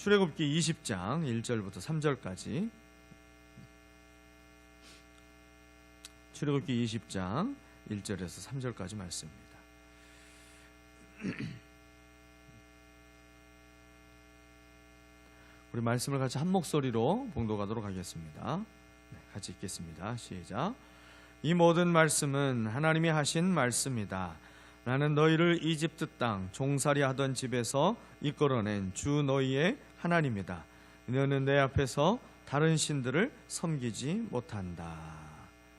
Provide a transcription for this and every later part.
출애굽기 20장 1절부터 3절까지. 출애굽기 20장 1절에서 3절까지 말씀입니다. 우리 말씀을 같이 한 목소리로 봉독하도록 하겠습니다. 같이 읽겠습니다. 시작. 이 모든 말씀은 하나님이 하신 말씀이다. 나는 너희를 이집트 땅 종살이 하던 집에서 이끌어낸 주 너희의 하나님이다. 너는 내 앞에서 다른 신들을 섬기지 못한다.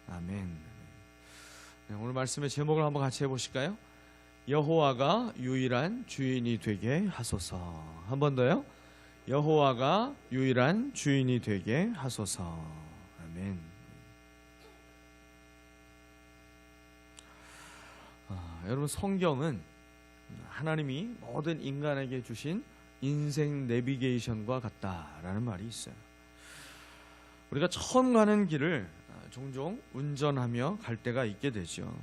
아멘. 오늘 말씀의 제목을 한번 같이 해보실까요? 여호와가 유일한 주인이 되게 하소서. 한 번 더요. 여호와가 유일한 주인이 되게 하소서. 아멘. 여러분, 성경은 하나님이 모든 인간에게 주신 인생 내비게이션과 같다라는 말이 있어요. 우리가 처음 가는 길을 종종 운전하며 갈 때가 있게 되죠.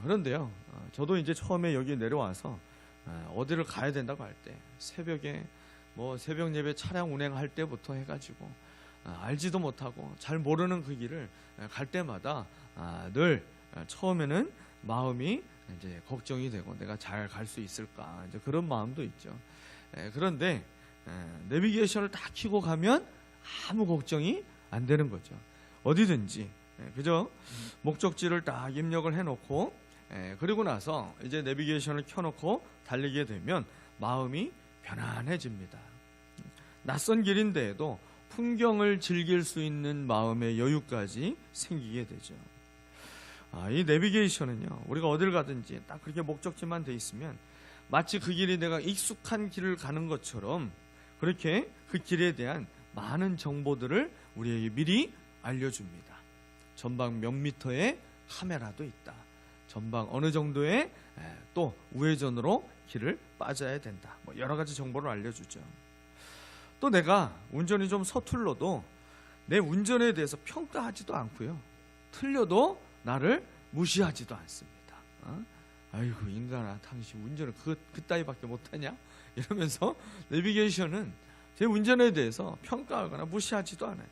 그런데요, 저도 이제 처음에 여기 내려와서 어디를 가야 된다고 할 때 새벽에 새벽 예배 차량 운행할 때부터 해가지고 알지도 못하고 잘 모르는 그 길을 갈 때마다 늘 처음에는 마음이 이제 걱정이 되고 내가 잘 갈 수 있을까, 이제 그런 마음도 있죠. 그런데 내비게이션을 다 켜고 가면 아무 걱정이 안 되는 거죠. 어디든지 그죠? 목적지를 딱 입력을 해놓고 그리고 나서 이제 내비게이션을 켜놓고 달리게 되면 마음이 편안해집니다. 낯선 길인데도 풍경을 즐길 수 있는 마음의 여유까지 생기게 되죠. 이 내비게이션은요, 우리가 어딜 가든지 딱 그렇게 목적지만 돼 있으면 마치 그 길이 내가 익숙한 길을 가는 것처럼 그렇게 그 길에 대한 많은 정보들을 우리에게 미리 알려줍니다. 전방 몇 미터의 카메라도 있다. 전방 어느 정도의 또 우회전으로 길을 빠져야 된다. 여러 가지 정보를 알려주죠. 또 내가 운전이 좀 서툴러도 내 운전에 대해서 평가하지도 않고요. 틀려도 나를 무시하지도 않습니다. 아이고 인간아, 당신 운전을 그따위밖에 못하냐? 이러면서 내비게이션은 제 운전에 대해서 평가하거나 무시하지도 않아요.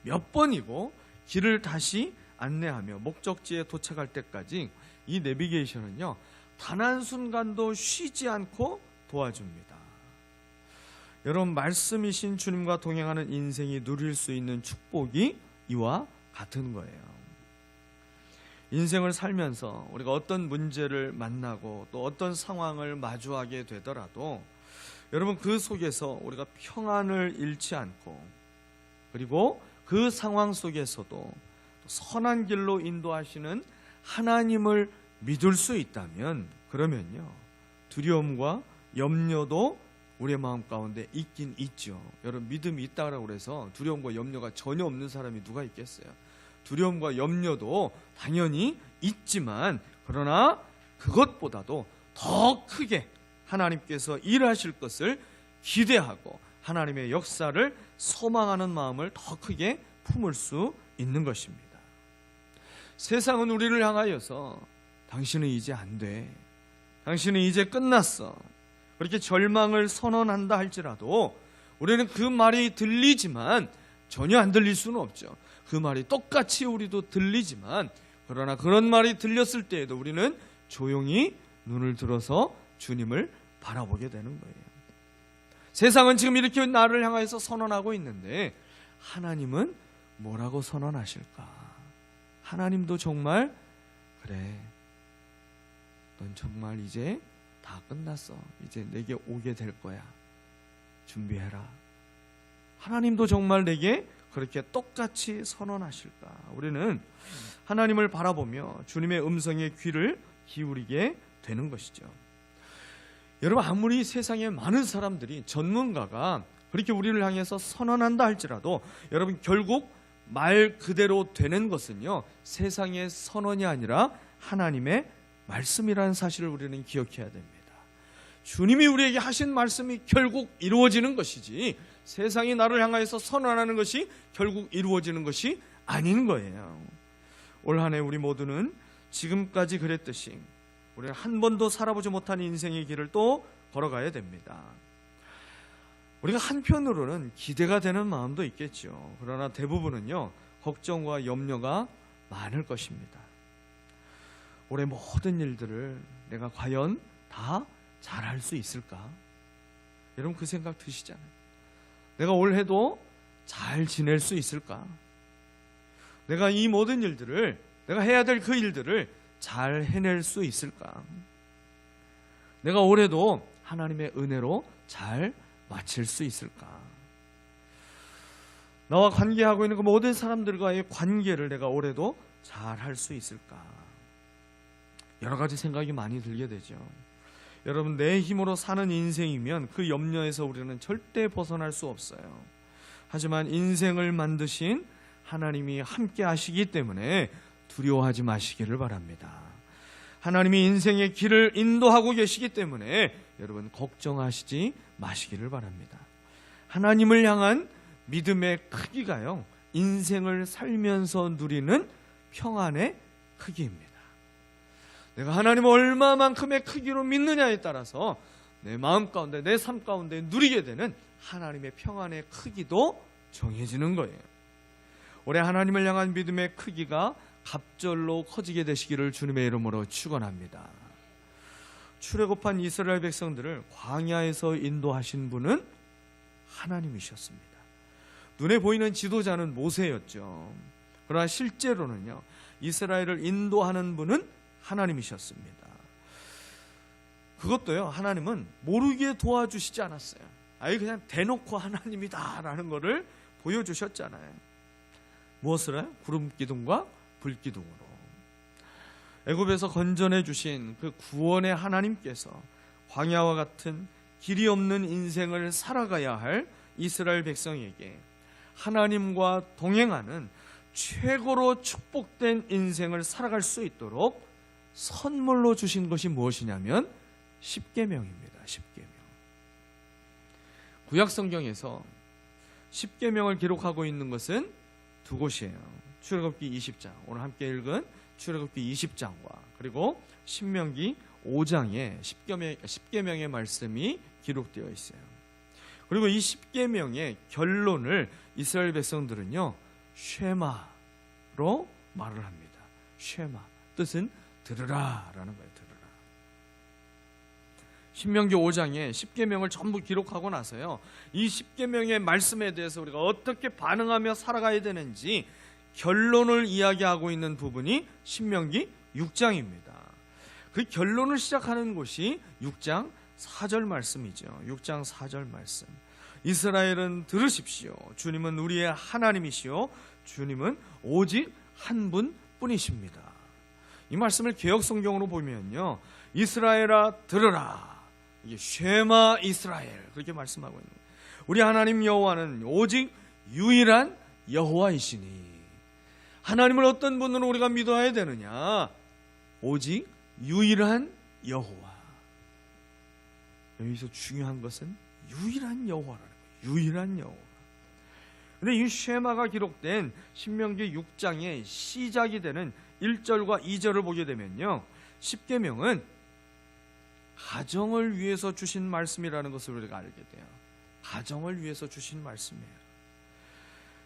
몇 번이고 길을 다시 안내하며 목적지에 도착할 때까지 이 내비게이션은요, 단 한순간도 쉬지 않고 도와줍니다. 여러분, 말씀이신 주님과 동행하는 인생이 누릴 수 있는 축복이 이와 같은 거예요. 인생을 살면서 우리가 어떤 문제를 만나고 또 어떤 상황을 마주하게 되더라도 여러분, 그 속에서 우리가 평안을 잃지 않고 그리고 그 상황 속에서도 선한 길로 인도하시는 하나님을 믿을 수 있다면, 그러면요, 두려움과 염려도 우리의 마음 가운데 있긴 있죠. 여러분, 믿음이 있다고 해서 두려움과 염려가 전혀 없는 사람이 누가 있겠어요? 두려움과 염려도 당연히 있지만, 그러나 그것보다도 더 크게 하나님께서 일하실 것을 기대하고 하나님의 역사를 소망하는 마음을 더 크게 품을 수 있는 것입니다. 세상은 우리를 향하여서 당신은 이제 안 돼, 당신은 이제 끝났어, 그렇게 절망을 선언한다 할지라도 우리는 그 말이 들리지만 전혀 안 들릴 수는 없죠. 그 말이 똑같이 우리도 들리지만, 그러나 그런 말이 들렸을 때에도 우리는 조용히 눈을 들어서 주님을 바라보게 되는 거예요. 세상은 지금 이렇게 나를 향해서 선언하고 있는데 하나님은 뭐라고 선언하실까? 하나님도 정말 그래, 넌 정말 이제 다 끝났어, 이제 내게 오게 될 거야, 준비해라. 하나님도 정말 내게 그렇게 똑같이 선언하실까? 우리는 하나님을 바라보며 주님의 음성에 귀를 기울이게 되는 것이죠. 여러분, 아무리 세상에 많은 사람들이, 전문가가 그렇게 우리를 향해서 선언한다 할지라도 여러분, 결국 말 그대로 되는 것은요, 세상의 선언이 아니라 하나님의 말씀이라는 사실을 우리는 기억해야 됩니다. 주님이 우리에게 하신 말씀이 결국 이루어지는 것이지, 세상이 나를 향하여서 선언하는 것이 결국 이루어지는 것이 아닌 거예요. 올 한 해 우리 모두는 지금까지 그랬듯이 우리는 한 번도 살아보지 못한 인생의 길을 또 걸어가야 됩니다. 우리가 한편으로는 기대가 되는 마음도 있겠죠. 그러나 대부분은요, 걱정과 염려가 많을 것입니다. 올해 모든 일들을 내가 과연 다 잘할 수 있을까? 여러분 그 생각 드시잖아요. 내가 올해도 잘 지낼 수 있을까? 내가 이 모든 일들을, 내가 해야 될 그 일들을 잘 해낼 수 있을까? 내가 올해도 하나님의 은혜로 잘 마칠 수 있을까? 나와 관계하고 있는 그 모든 사람들과의 관계를 내가 올해도 잘 할 수 있을까? 여러 가지 생각이 많이 들게 되죠. 여러분, 내 힘으로 사는 인생이면 그 염려에서 우리는 절대 벗어날 수 없어요. 하지만 인생을 만드신 하나님이 함께 하시기 때문에 두려워하지 마시기를 바랍니다. 하나님이 인생의 길을 인도하고 계시기 때문에 여러분 걱정하시지 마시기를 바랍니다. 하나님을 향한 믿음의 크기가요, 인생을 살면서 누리는 평안의 크기입니다. 내가 하나님을 얼마만큼의 크기로 믿느냐에 따라서 내 마음 가운데, 내 삶 가운데 누리게 되는 하나님의 평안의 크기도 정해지는 거예요. 올해 하나님을 향한 믿음의 크기가 갑절로 커지게 되시기를 주님의 이름으로 축원합니다. 출애굽한 이스라엘 백성들을 광야에서 인도하신 분은 하나님이셨습니다. 눈에 보이는 지도자는 모세였죠. 그러나 실제로는요, 이스라엘을 인도하는 분은 하나님이셨습니다. 그것도요, 하나님은 모르게 도와주시지 않았어요. 아예 그냥 대놓고 하나님이다라는 것을 보여주셨잖아요. 무엇을 해요? 구름 기둥과 불 기둥으로. 애굽에서 건져내 주신 그 구원의 하나님께서 광야와 같은 길이 없는 인생을 살아가야 할 이스라엘 백성에게 하나님과 동행하는 최고로 축복된 인생을 살아갈 수 있도록 선물로 주신 것이 무엇이냐면 십계명입니다. 십계명. 구약 성경에서 십계명을 기록하고 있는 것은 두 곳이에요. 출애굽기 20장, 오늘 함께 읽은 출애굽기 20장과 그리고 신명기 5장에 십계명의 말씀이 기록되어 있어요. 그리고 이 십계명의 결론을 이스라엘 백성들은요, 쉐마로 말을 합니다. 쉐마, 뜻은 들으라라는 거예요. 들으라. 신명기 5장에 십계명을 전부 기록하고 나서요, 이 십계명의 말씀에 대해서 우리가 어떻게 반응하며 살아가야 되는지 결론을 이야기하고 있는 부분이 신명기 6장입니다. 그 결론을 시작하는 곳이 6장 4절 말씀이죠. 6장 4절 말씀. 이스라엘은 들으십시오. 주님은 우리의 하나님이시오. 주님은 오직 한 분뿐이십니다. 이 말씀을 개역 성경으로 보면요, 이스라엘아 들으라, 이게 쉐마 이스라엘, 그렇게 말씀하고 있는 거예요. 우리 하나님 여호와는 오직 유일한 여호와이시니. 하나님을 어떤 분으로 우리가 믿어야 되느냐? 오직 유일한 여호와. 여기서 중요한 것은 유일한 여호와라는 거예요. 유일한 여호와. 근데 이 쉐마가 기록된 신명기 6장의 시작이 되는 1절과 2절을 보게 되면요, 십계명은 가정을 위해서 주신 말씀이라는 것을 우리가 알게 돼요. 가정을 위해서 주신 말씀이에요.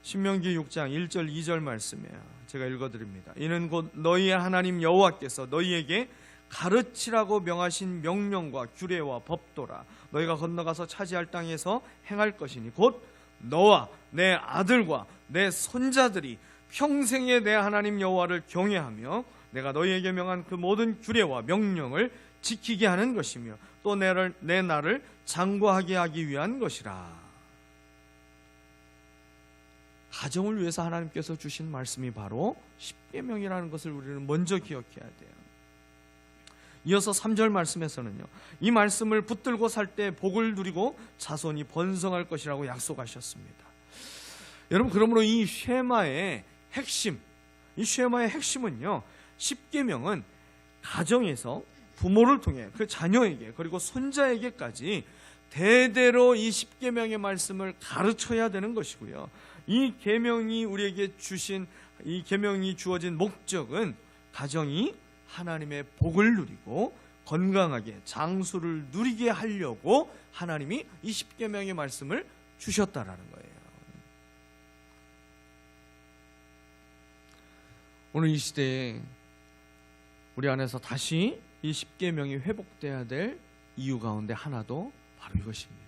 신명기 6장 1절 2절 말씀이에요. 제가 읽어드립니다. 이는 곧 너희의 하나님 여호와께서 너희에게 가르치라고 명하신 명령과 규례와 법도라. 너희가 건너가서 차지할 땅에서 행할 것이니 곧 너와 내 아들과 내 손자들이 평생에 내 하나님 여호와를 경외하며 내가 너희에게 명한 그 모든 규례와 명령을 지키게 하는 것이며 또 내 나를 장구하게 하기 위한 것이라. 가정을 위해서 하나님께서 주신 말씀이 바로 십계명이라는 것을 우리는 먼저 기억해야 돼요. 이어서 3절 말씀에서는요, 이 말씀을 붙들고 살 때 복을 누리고 자손이 번성할 것이라고 약속하셨습니다. 여러분, 그러므로 이 쉐마의 핵심, 이 쉐마의 핵심은요, 십계명은 가정에서 부모를 통해 그 자녀에게 그리고 손자에게까지 대대로 이 십계명의 말씀을 가르쳐야 되는 것이고요. 이 계명이 우리에게 주신, 이 계명이 주어진 목적은 가정이 하나님의 복을 누리고 건강하게 장수를 누리게 하려고 하나님이 이 십계명의 말씀을 주셨다라는 거예요. 오늘 이 시대에 우리 안에서 다시 이 십계명이 회복돼야 될 이유 가운데 하나도 바로 이것입니다.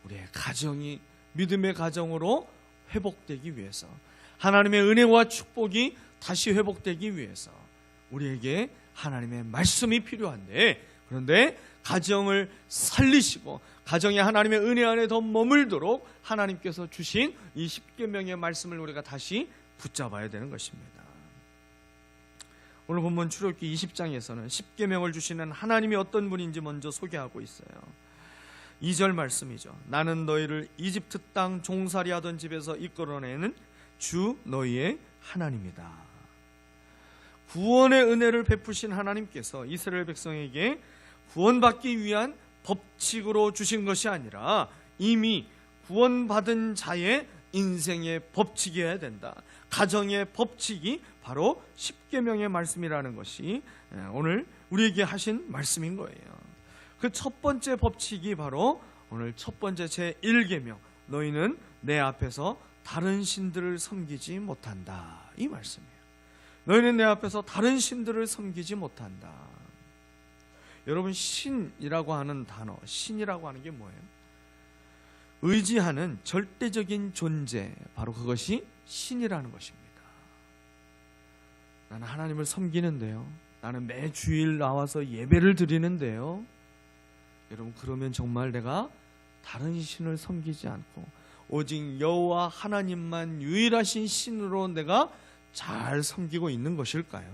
우리의 가정이 믿음의 가정으로 회복되기 위해서, 하나님의 은혜와 축복이 다시 회복되기 위해서 우리에게 하나님의 말씀이 필요한데, 그런데 가정을 살리시고 가정이 하나님의 은혜 안에 더 머물도록 하나님께서 주신 이 십계명의 말씀을 우리가 다시 붙잡아야 되는 것입니다. 오늘 본문 출애굽기 20장에서는 십계명을 주시는 하나님이 어떤 분인지 먼저 소개하고 있어요. 2절 말씀이죠. 나는 너희를 이집트 땅 종살이하던 집에서 이끌어내는 주 너희의 하나님이다. 구원의 은혜를 베푸신 하나님께서 이스라엘 백성에게 구원받기 위한 법칙으로 주신 것이 아니라 이미 구원받은 자의 인생의 법칙이어야 된다. 가정의 법칙이 바로 십계명의 말씀이라는 것이 오늘 우리에게 하신 말씀인 거예요. 그 첫 번째 법칙이 바로 오늘 첫 번째 제1계명, 너희는 내 앞에서 다른 신들을 섬기지 못한다, 이 말씀이에요. 너희는 내 앞에서 다른 신들을 섬기지 못한다. 여러분, 신이라고 하는 단어, 신이라고 하는 게 뭐예요? 의지하는 절대적인 존재, 바로 그것이 신이라는 것입니다. 나는 하나님을 섬기는데요, 나는 매 주일 나와서 예배를 드리는데요, 여러분, 그러면 정말 내가 다른 신을 섬기지 않고 오직 여호와 하나님만 유일하신 신으로 내가 잘 섬기고 있는 것일까요?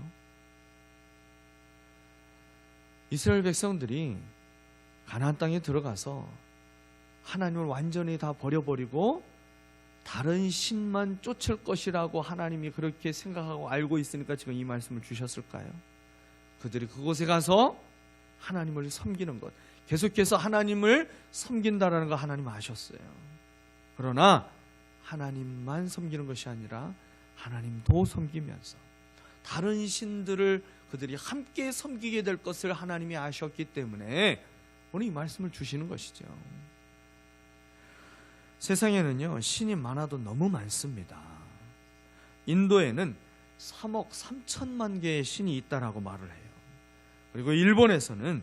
이스라엘 백성들이 가나안 땅에 들어가서 하나님을 완전히 다 버려버리고 다른 신만 쫓을 것이라고 하나님이 그렇게 생각하고 알고 있으니까 지금 이 말씀을 주셨을까요? 그들이 그곳에 가서 하나님을 섬기는 것, 계속해서 하나님을 섬긴다라는 거 하나님 아셨어요. 그러나 하나님만 섬기는 것이 아니라 하나님도 섬기면서 다른 신들을 그들이 함께 섬기게 될 것을 하나님이 아셨기 때문에 오늘 이 말씀을 주시는 것이죠. 세상에는요, 신이 많아도 너무 많습니다. 인도에는 3억 3천만 개의 신이 있다라고 말을 해요. 그리고 일본에서는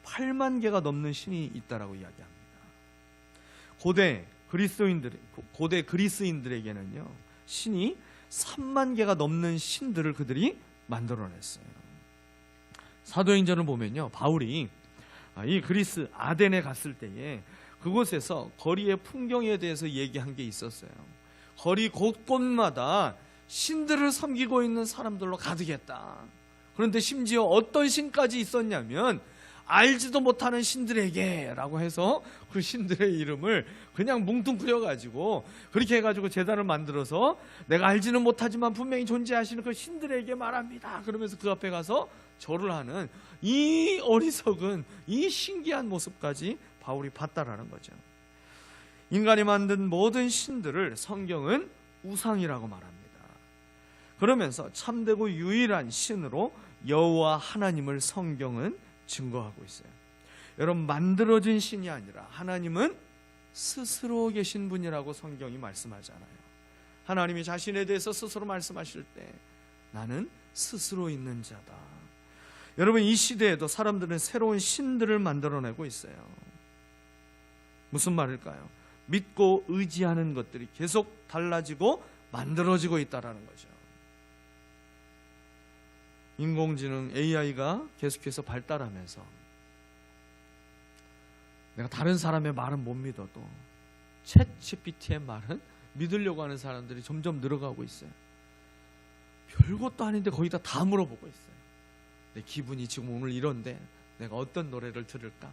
8만 개가 넘는 신이 있다라고 이야기합니다. 고대 그리스인들에게는요, 신이 3만 개가 넘는 신들을 그들이 만들어냈어요. 사도행전을 보면요, 바울이 이 그리스 아덴에 갔을 때에 그곳에서 거리의 풍경에 대해서 얘기한 게 있었어요. 거리 곳곳마다 신들을 섬기고 있는 사람들로 가득했다. 그런데 심지어 어떤 신까지 있었냐면 알지도 못하는 신들에게 라고 해서 그 신들의 이름을 그냥 뭉뚱그려가지고 그렇게 해가지고 제단을 만들어서 내가 알지는 못하지만 분명히 존재하시는 그 신들에게 말합니다, 그러면서 그 앞에 가서 절을 하는 이 어리석은, 이 신기한 모습까지 바울이 봤다라는 거죠. 인간이 만든 모든 신들을 성경은 우상이라고 말합니다. 그러면서 참되고 유일한 신으로 여호와 하나님을 성경은 증거하고 있어요. 여러분, 만들어진 신이 아니라 하나님은 스스로 계신 분이라고 성경이 말씀하잖아요. 하나님이 자신에 대해서 스스로 말씀하실 때 나는 스스로 있는 자다. 여러분, 이 시대에도 사람들은 새로운 신들을 만들어내고 있어요. 무슨 말일까요? 믿고 의지하는 것들이 계속 달라지고 만들어지고 있다는 거죠. 인공지능 AI가 계속해서 발달하면서 내가 다른 사람의 말은 못 믿어도 챗GPT의 말은 믿으려고 하는 사람들이 점점 늘어가고 있어요. 별것도 아닌데 거기다 다 물어보고 있어요. 내 기분이 지금 오늘 이런데 내가 어떤 노래를 들을까?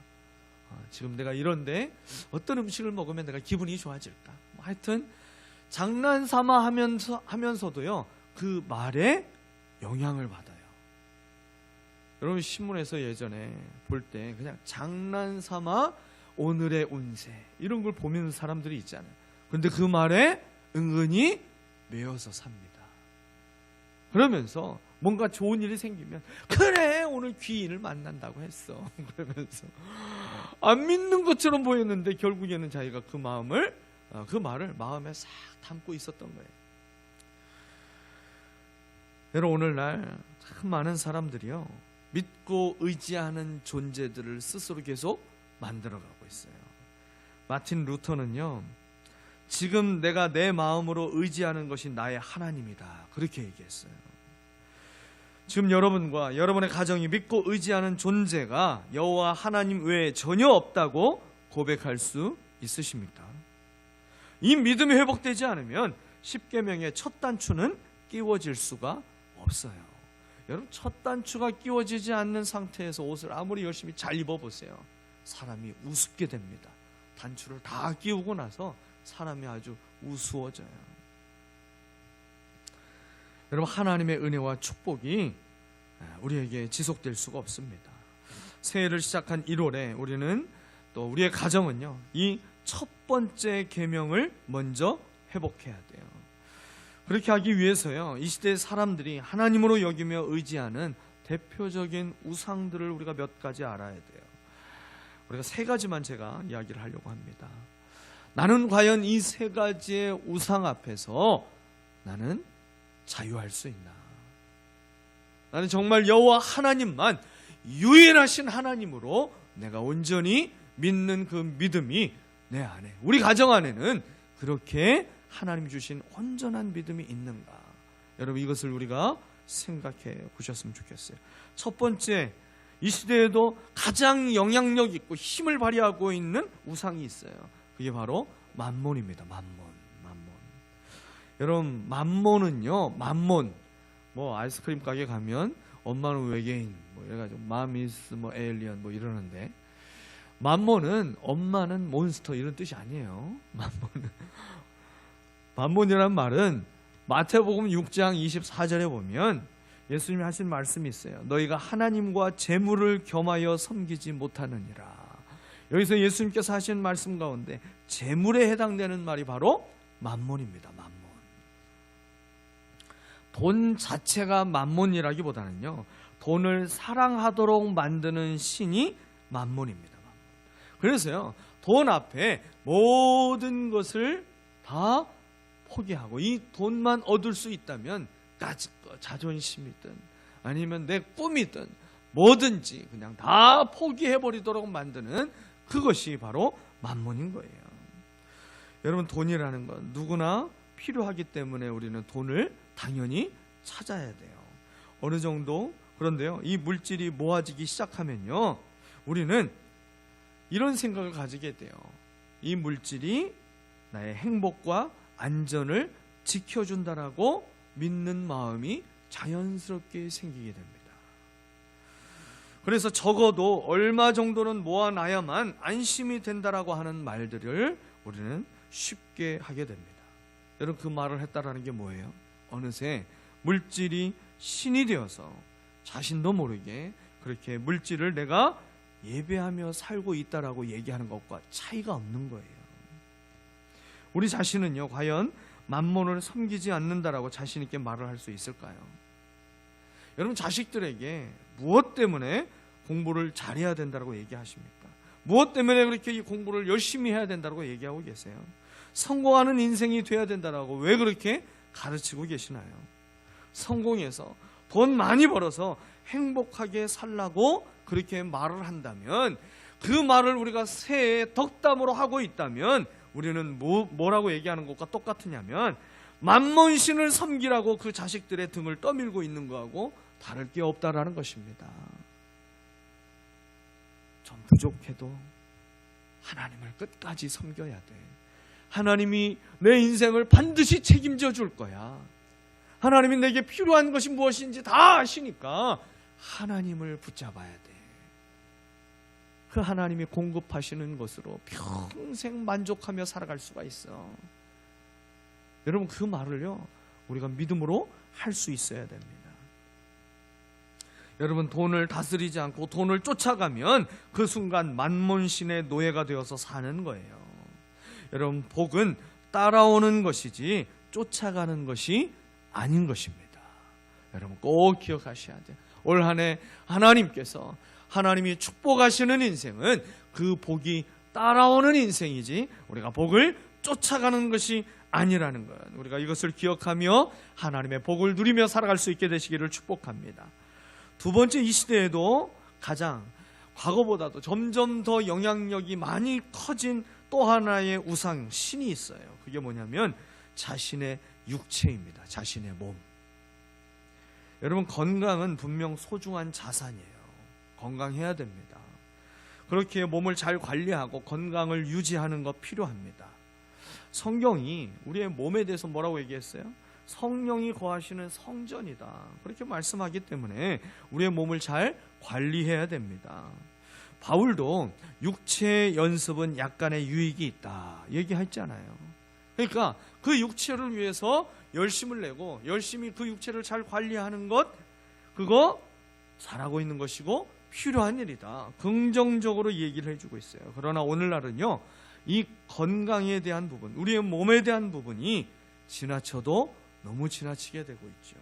지금 내가 이런데 어떤 음식을 먹으면 내가 기분이 좋아질까? 하여튼 장난삼아 하면서도요, 그 말에 영향을 받아요. 여러분, 신문에서 예전에 볼 때 그냥 장난삼아 오늘의 운세 이런 걸 보면 사람들이 있잖아요. 그런데 그 말에 은근히 매여서 삽니다. 그러면서 뭔가 좋은 일이 생기면 그래 오늘 귀인을 만난다고 했어 그러면서 안 믿는 것처럼 보였는데 결국에는 자기가 그 말을 마음에 싹 담고 있었던 거예요. 여러분, 오늘날 참 많은 사람들이요 믿고 의지하는 존재들을 스스로 계속 만들어가고 있어요. 마틴 루터는요, 지금 내가 내 마음으로 의지하는 것이 나의 하나님이다, 그렇게 얘기했어요. 지금 여러분과 여러분의 가정이 믿고 의지하는 존재가 여호와 하나님 외에 전혀 없다고 고백할 수 있으십니까? 이 믿음이 회복되지 않으면 십계명의 첫 단추는 끼워질 수가 없어요. 여러분, 첫 단추가 끼워지지 않는 상태에서 옷을 아무리 열심히 잘 입어보세요. 사람이 우습게 됩니다. 단추를 다 끼우고 나서 사람이 아주 우스워져요. 여러분, 하나님의 은혜와 축복이 우리에게 지속될 수가 없습니다. 새해를 시작한 1월에 우리는 또 우리의 가정은요, 이 첫 번째 계명을 먼저 회복해야 돼요. 그렇게 하기 위해서요, 이 시대의 사람들이 하나님으로 여기며 의지하는 대표적인 우상들을 우리가 몇 가지 알아야 돼요. 우리가 세 가지만 제가 이야기를 하려고 합니다. 나는 과연 이 세 가지의 우상 앞에서 나는 자유할 수 있나? 나는 정말 여호와 하나님만 유일하신 하나님으로 내가 온전히 믿는 그 믿음이 내 안에, 우리 가정 안에는 그렇게 하나님 주신 온전한 믿음이 있는가? 여러분, 이것을 우리가 생각해 보셨으면 좋겠어요. 첫 번째, 이 시대에도 가장 영향력 있고 힘을 발휘하고 있는 우상이 있어요. 그게 바로 만몬입니다. 만몬. 여러분, 만몬은요, 뭐 아이스크림 가게 가면 엄마는 외계인 뭐 이래가지고 마미스 뭐 에일리언 뭐 이러는데, 만몬은 엄마는 몬스터 이런 뜻이 아니에요. 만몬이라는 말은 마태복음 6장 24절에 보면 예수님이 하신 말씀이 있어요. 너희가 하나님과 재물을 겸하여 섬기지 못하느니라. 여기서 예수님께서 하신 말씀 가운데 재물에 해당되는 말이 바로 만몬입니다. 만몬. 돈 자체가 만몬이라기보다는요, 돈을 사랑하도록 만드는 신이 만몬입니다. 그래서요, 돈 앞에 모든 것을 다 포기하고 이 돈만 얻을 수 있다면 자존심이든 아니면 내 꿈이든 뭐든지 그냥 다 포기해버리도록 만드는 그것이 바로 만몬인 거예요. 여러분, 돈이라는 건 누구나 필요하기 때문에 우리는 돈을 당연히 찾아야 돼요. 어느 정도, 그런데요, 이 물질이 모아지기 시작하면요, 우리는 이런 생각을 가지게 돼요. 이 물질이 나의 행복과 안전을 지켜준다라고 믿는 마음이 자연스럽게 생기게 됩니다. 그래서 적어도 얼마 정도는 모아놔야만 안심이 된다라고 하는 말들을 우리는 쉽게 하게 됩니다. 여러분, 그 말을 했다라는 게 뭐예요? 어느새 물질이 신이 되어서 자신도 모르게 그렇게 물질을 내가 예배하며 살고 있다라고 얘기하는 것과 차이가 없는 거예요. 우리 자신은요, 과연 만몬을 섬기지 않는다라고 자신 있게 말을 할 수 있을까요? 여러분, 자식들에게 무엇 때문에 공부를 잘해야 된다고 얘기하십니까? 무엇 때문에 그렇게 이 공부를 열심히 해야 된다고 얘기하고 계세요? 성공하는 인생이 돼야 된다고 왜 그렇게 가르치고 계시나요? 성공해서 돈 많이 벌어서 행복하게 살라고 그렇게 말을 한다면, 그 말을 우리가 새해 덕담으로 하고 있다면 우리는 뭐라고 얘기하는 것과 똑같으냐면 만몬신을 섬기라고 그 자식들의 등을 떠밀고 있는 거하고 다를 게 없다라는 것입니다. 좀 부족해도 하나님을 끝까지 섬겨야 돼. 하나님이 내 인생을 반드시 책임져 줄 거야. 하나님이 내게 필요한 것이 무엇인지 다 아시니까 하나님을 붙잡아야 돼. 그 하나님이 공급하시는 것으로 평생 만족하며 살아갈 수가 있어. 여러분, 그 말을요, 우리가 믿음으로 할 수 있어야 됩니다. 여러분, 돈을 다스리지 않고 돈을 쫓아가면 그 순간 만몬신의 노예가 되어서 사는 거예요. 여러분, 복은 따라오는 것이지 쫓아가는 것이 아닌 것입니다. 여러분 꼭 기억하셔야 돼요. 올 한 해 하나님께서 하나님이 축복하시는 인생은 그 복이 따라오는 인생이지 우리가 복을 쫓아가는 것이 아니라는 것, 우리가 이것을 기억하며 하나님의 복을 누리며 살아갈 수 있게 되시기를 축복합니다. 두 번째, 이 시대에도 가장 과거보다도 점점 더 영향력이 많이 커진 또 하나의 우상, 신이 있어요. 그게 뭐냐면 자신의 육체입니다. 자신의 몸. 여러분, 건강은 분명 소중한 자산이에요. 건강해야 됩니다. 그렇게 몸을 잘 관리하고 건강을 유지하는 것 필요합니다. 성경이 우리의 몸에 대해서 뭐라고 얘기했어요? 성령이 거하시는 성전이다. 그렇게 말씀하기 때문에 우리의 몸을 잘 관리해야 됩니다. 바울도 육체의 연습은 약간의 유익이 있다 얘기했잖아요. 그러니까 그 육체를 위해서 열심을 내고 열심히 그 육체를 잘 관리하는 것, 그거 잘하고 있는 것이고 필요한 일이다. 긍정적으로 얘기를 해주고 있어요. 그러나 오늘날은요, 이 건강에 대한 부분, 우리의 몸에 대한 부분이 지나쳐도 너무 지나치게 되고 있죠.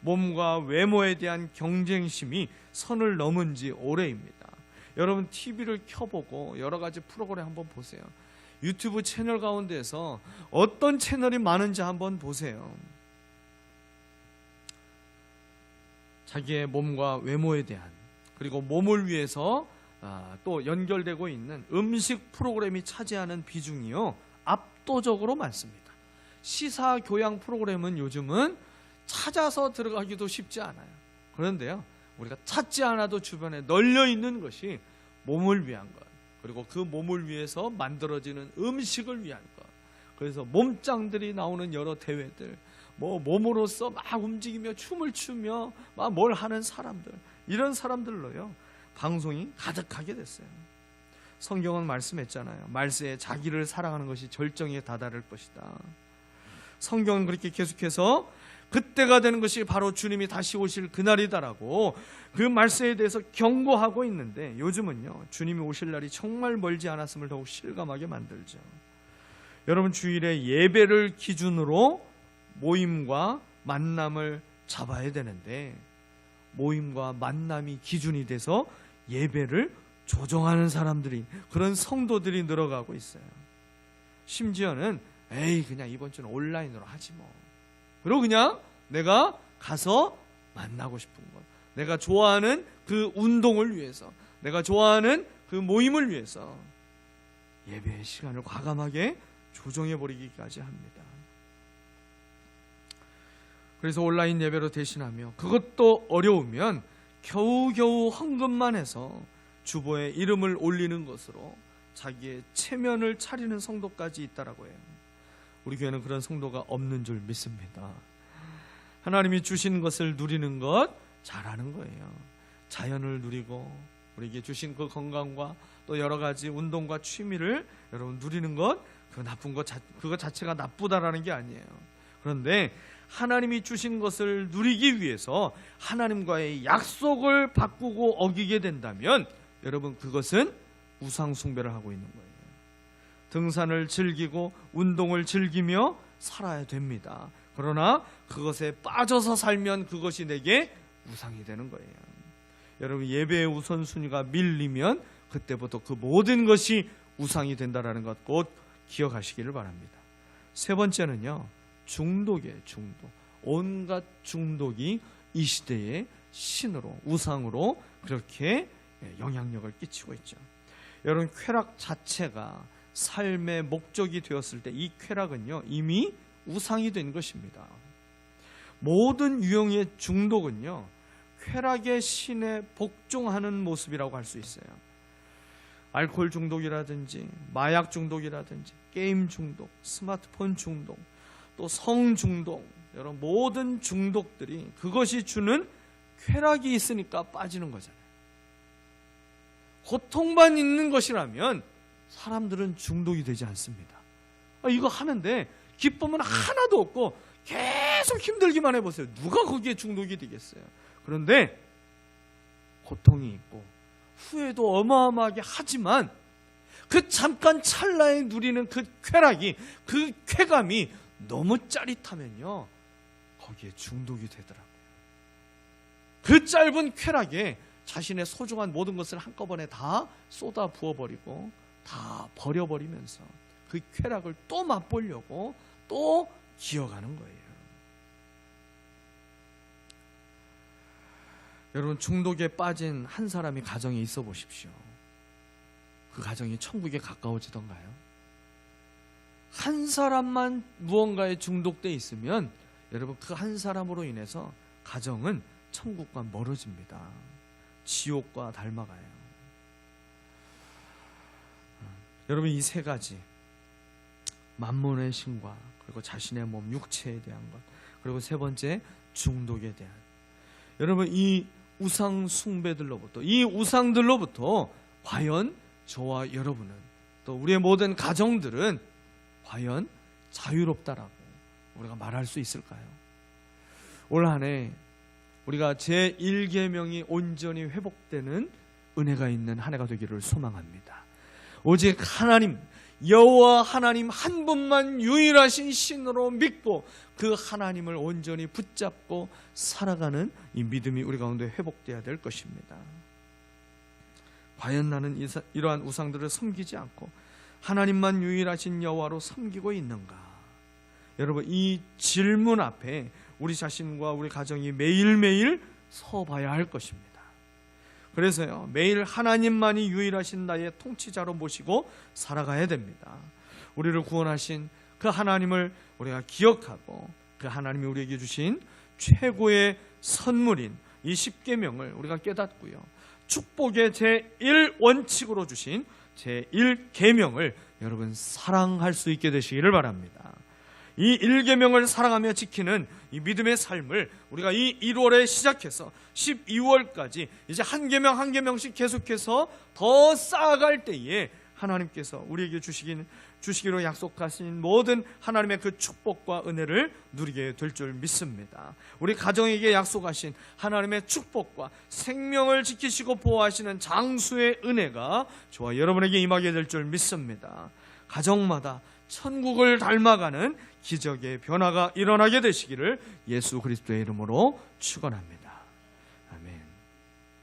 몸과 외모에 대한 경쟁심이 선을 넘은 지 오래입니다. 여러분, TV를 켜보고 여러 가지 프로그램 한번 보세요. 유튜브 채널 가운데서 어떤 채널이 많은지 한번 보세요. 자기의 몸과 외모에 대한, 그리고 몸을 위해서 또 연결되고 있는 음식 프로그램이 차지하는 비중이요, 압도적으로 많습니다. 시사 교양 프로그램은 요즘은 찾아서 들어가기도 쉽지 않아요. 그런데요, 우리가 찾지 않아도 주변에 널려 있는 것이 몸을 위한 것, 그리고 그 몸을 위해서 만들어지는 음식을 위한 것. 그래서 몸짱들이 나오는 여러 대회들, 몸으로서 막 움직이며 춤을 추며 막 뭘 하는 사람들, 이런 사람들로요 방송이 가득하게 됐어요. 성경은 말씀했잖아요. 말세에 자기를 사랑하는 것이 절정에 다다를 것이다. 성경은 그렇게 계속해서 그때가 되는 것이 바로 주님이 다시 오실 그날이다라고 그 말세에 대해서 경고하고 있는데, 요즘은요, 주님이 오실 날이 정말 멀지 않았음을 더욱 실감하게 만들죠. 여러분, 주일에 예배를 기준으로 모임과 만남을 잡아야 되는데, 모임과 만남이 기준이 돼서 예배를 조정하는 사람들이, 그런 성도들이 늘어가고 있어요. 심지어는 그냥 이번 주는 온라인으로 하지 뭐, 그리고 그냥 내가 가서 만나고 싶은 것, 내가 좋아하는 그 운동을 위해서, 내가 좋아하는 그 모임을 위해서 예배의 시간을 과감하게 조정해버리기까지 합니다. 그래서 온라인 예배로 대신하며, 그것도 어려우면 겨우겨우 헌금만 해서 주보에 이름을 올리는 것으로 자기의 체면을 차리는 성도까지 있다라고 해요. 우리 교회는 그런 성도가 없는 줄 믿습니다. 하나님이 주신 것을 누리는 것 잘하는 거예요. 자연을 누리고 우리에게 주신 그 건강과 또 여러 가지 운동과 취미를 여러분 누리는 것, 그 나쁜 것, 그거 자체가 나쁘다라는 게 아니에요. 그런데 하나님이 주신 것을 누리기 위해서 하나님과의 약속을 바꾸고 어기게 된다면 여러분, 그것은 우상 숭배를 하고 있는 거예요. 등산을 즐기고 운동을 즐기며 살아야 됩니다. 그러나 그것에 빠져서 살면 그것이 내게 우상이 되는 거예요. 여러분, 예배의 우선순위가 밀리면 그때부터 그 모든 것이 우상이 된다는 것 꼭 기억하시기를 바랍니다. 세 번째는요, 중독이에요. 중독. 온갖 중독이 이 시대의 신으로, 우상으로 그렇게 영향력을 끼치고 있죠. 여러분, 쾌락 자체가 삶의 목적이 되었을 때 이 쾌락은요 이미 우상이 된 것입니다. 모든 유형의 중독은요 쾌락의 신에 복종하는 모습이라고 할 수 있어요. 알코올 중독이라든지 마약 중독이라든지 게임 중독, 스마트폰 중독, 또 성 중독, 여러분 모든 중독들이 그것이 주는 쾌락이 있으니까 빠지는 거잖아요. 고통만 있는 것이라면 사람들은 중독이 되지 않습니다. 이거 하는데 기쁨은 하나도 없고 계속 힘들기만 해보세요. 누가 거기에 중독이 되겠어요? 그런데 고통이 있고 후회도 어마어마하게 하지만 그 잠깐 찰나에 누리는 그 쾌락이, 그 쾌감이 너무 짜릿하면요 거기에 중독이 되더라고요. 그 짧은 쾌락에 자신의 소중한 모든 것을 한꺼번에 다 쏟아 부어버리고 다 버려버리면서 그 쾌락을 또 맛보려고 또 기어가는 거예요. 여러분, 중독에 빠진 한 사람이 가정에 있어 보십시오. 그 가정이 천국에 가까워지던가요? 한 사람만 무언가에 중독돼 있으면 여러분, 그 한 사람으로 인해서 가정은 천국과 멀어집니다. 지옥과 닮아가요. 여러분, 이 세 가지, 만몬의 신과, 그리고 자신의 몸, 육체에 대한 것, 그리고 세 번째 중독에 대한, 여러분, 이 우상 숭배들로부터, 이 우상들로부터 과연 저와 여러분은, 또 우리의 모든 가정들은 과연 자유롭다라고 우리가 말할 수 있을까요? 올 한 해 우리가 제1계명이 온전히 회복되는 은혜가 있는 한 해가 되기를 소망합니다. 오직 하나님, 여호와 하나님 한 분만 유일하신 신으로 믿고 그 하나님을 온전히 붙잡고 살아가는 이 믿음이 우리 가운데 회복되어야 될 것입니다. 과연 나는 이러한 우상들을 섬기지 않고 하나님만 유일하신 여호와로 섬기고 있는가? 여러분, 이 질문 앞에 우리 자신과 우리 가정이 매일매일 서봐야 할 것입니다. 그래서요, 매일 하나님만이 유일하신 나의 통치자로 모시고 살아가야 됩니다. 우리를 구원하신 그 하나님을 우리가 기억하고 그 하나님이 우리에게 주신 최고의 선물인 이 십계명을 우리가 깨닫고요, 축복의 제1원칙으로 주신 제1계명을 여러분 사랑할 수 있게 되시기를 바랍니다. 이 1계명을 사랑하며 지키는 이 믿음의 삶을 우리가 이 1월에 시작해서 12월까지 이제 한 계명 한 계명씩 계속해서 더 쌓아갈 때에 하나님께서 우리에게 주시기로 약속하신 모든 하나님의 그 축복과 은혜를 누리게 될 줄 믿습니다. 우리 가정에게 약속하신 하나님의 축복과 생명을 지키시고 보호하시는 장수의 은혜가 저와 여러분에게 임하게 될 줄 믿습니다. 가정마다 천국을 닮아가는 기적의 변화가 일어나게 되시기를 예수 그리스도의 이름으로 축원합니다.